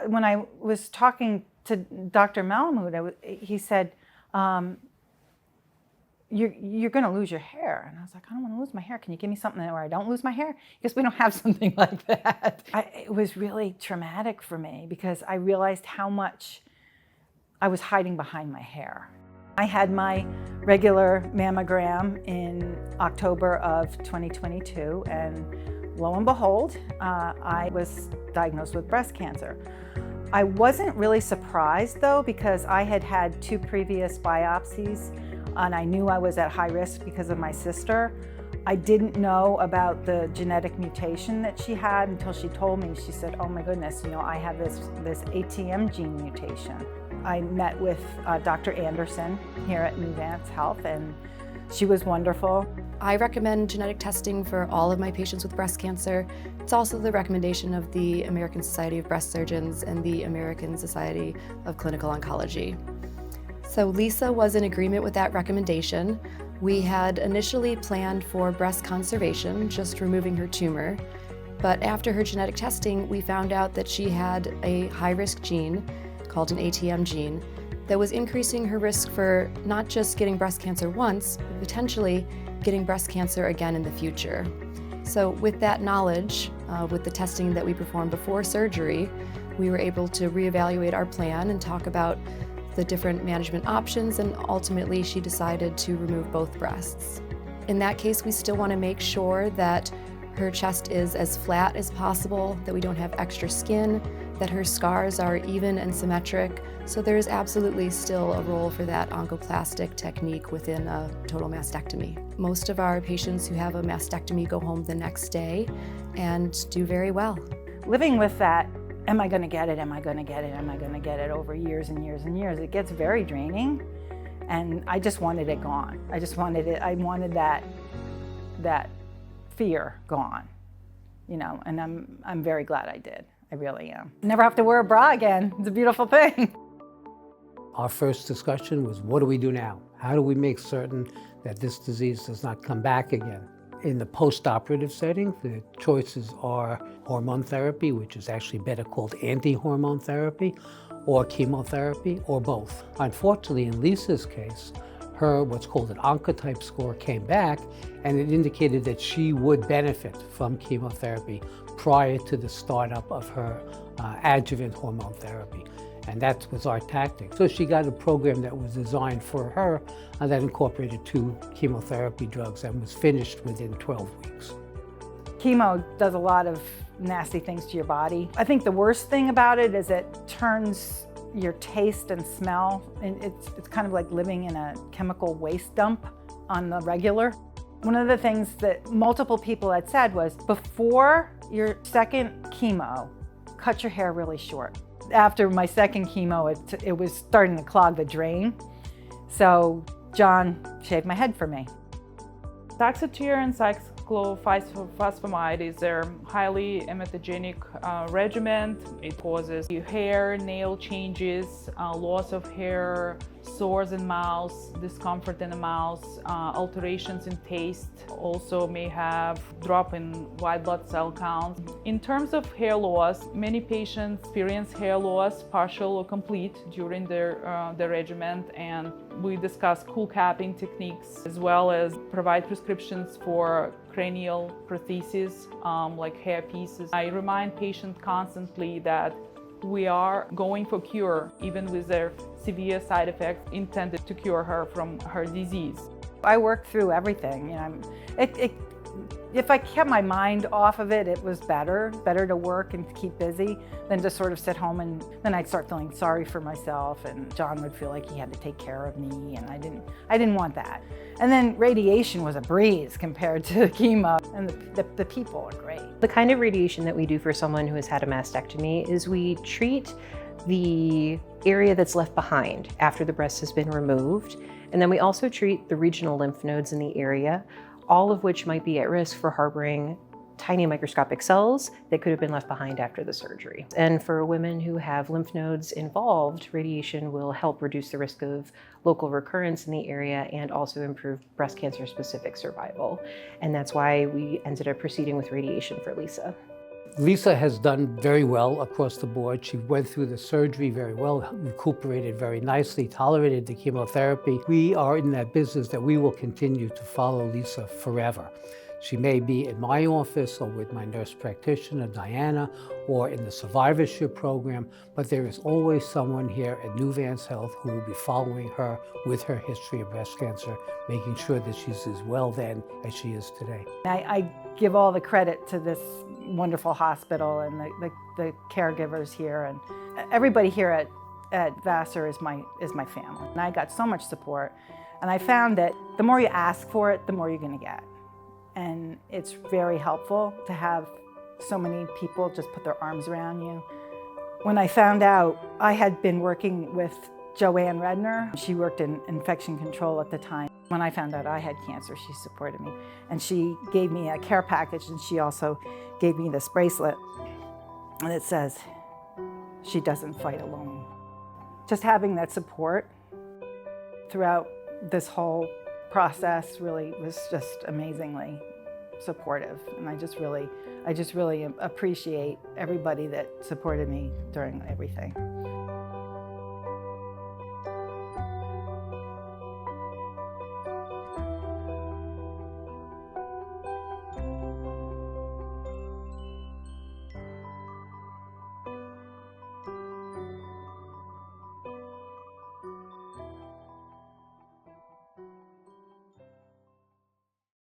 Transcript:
when I was talking to Dr. Malamud, he said, you're going to lose your hair. And I was like, I don't want to lose my hair. Can you give me something where I don't lose my hair? Because we don't have something like that. It was really traumatic for me because I realized how much I was hiding behind my hair. I had my regular mammogram in October of 2022, and lo and behold, I was diagnosed with breast cancer. I wasn't really surprised though, because I had had 2 previous biopsies and I knew I was at high risk because of my sister. I didn't know about the genetic mutation that she had until she told me. She said, oh my goodness, I have this ATM gene mutation. I met with Dr. Anderson here at Nuvance Health, and she was wonderful. I recommend genetic testing for all of my patients with breast cancer. It's also the recommendation of the American Society of Breast Surgeons and the American Society of Clinical Oncology. So Lisa was in agreement with that recommendation. We had initially planned for breast conservation, just removing her tumor. But after her genetic testing, we found out that she had a high-risk gene called an ATM gene that was increasing her risk for not just getting breast cancer once, but potentially getting breast cancer again in the future. So with that knowledge, with the testing that we performed before surgery, we were able to reevaluate our plan and talk about the different management options, and ultimately she decided to remove both breasts. In that case, we still want to make sure that her chest is as flat as possible, that we don't have extra skin, that her scars are even and symmetric. So there is absolutely still a role for that oncoplastic technique within a total mastectomy. Most of our patients who have a mastectomy go home the next day and do very well. Living with that, am I going to get it? Am I going to get it? Am I going to get it over years and years and years? It gets very draining, and I just wanted it gone. I wanted that fear gone, and I'm very glad I did. I really am. Never have to wear a bra again. It's a beautiful thing. Our first discussion was, what do we do now? How do we make certain that this disease does not come back again? In the post-operative setting, the choices are hormone therapy, which is actually better called anti-hormone therapy, or chemotherapy, or both. Unfortunately, in Lisa's case, her what's called an oncotype score came back, and it indicated that she would benefit from chemotherapy prior to the startup of her adjuvant hormone therapy. And that was our tactic. So she got a program that was designed for her that incorporated 2 chemotherapy drugs and was finished within 12 weeks. Chemo does a lot of nasty things to your body. I think the worst thing about it is it turns your taste and smell, and it's kind of like living in a chemical waste dump on the regular. One of the things that multiple people had said was, before your second chemo, cut your hair really short. After my second chemo, it was starting to clog the drain. So John shaved my head for me. Taxotere and cyclophosphamide is a highly emetogenic regimen. It causes hair, nail changes, loss of hair, sores in mouth, discomfort in the mouth, alterations in taste. Also may have drop in white blood cell count. In terms of hair loss, many patients experience hair loss, partial or complete, during their regimen, and we discuss cool capping techniques, as well as provide prescriptions for cranial prostheses, like hair pieces. I remind patients constantly that we are going for cure, even with their severe side effects intended to cure her from her disease. I worked through everything. If I kept my mind off of it, it was better to work and keep busy than to sort of sit home, and then I'd start feeling sorry for myself, and John would feel like he had to take care of me, and I didn't want that. And then radiation was a breeze compared to chemo, and the people are great. The kind of radiation that we do for someone who has had a mastectomy is we treat the area that's left behind after the breast has been removed, and then we also treat the regional lymph nodes in the area, all of which might be at risk for harboring tiny microscopic cells that could have been left behind after the surgery. And for women who have lymph nodes involved, radiation will help reduce the risk of local recurrence in the area and also improve breast cancer-specific survival. And that's why we ended up proceeding with radiation for Lisa. Lisa has done very well across the board. She went through the surgery very well, recuperated very nicely, tolerated the chemotherapy. We are in that business that we will continue to follow Lisa forever. She may be in my office or with my nurse practitioner, Diana, or in the survivorship program, but there is always someone here at New Vance Health who will be following her with her history of breast cancer, making sure that she's as well then as she is today. I give all the credit to this wonderful hospital and the caregivers here, and everybody here at Vassar is my family. And I got so much support, and I found that the more you ask for it, the more you're going to get. And it's very helpful to have so many people just put their arms around you. When I found out, I had been working with Joanne Redner. She worked in infection control at the time. When I found out I had cancer, she supported me. And she gave me a care package, and she also gave me this bracelet. And it says, "She doesn't fight alone." Just having that support throughout this whole process really was just amazingly supportive. And I just really appreciate everybody that supported me during everything.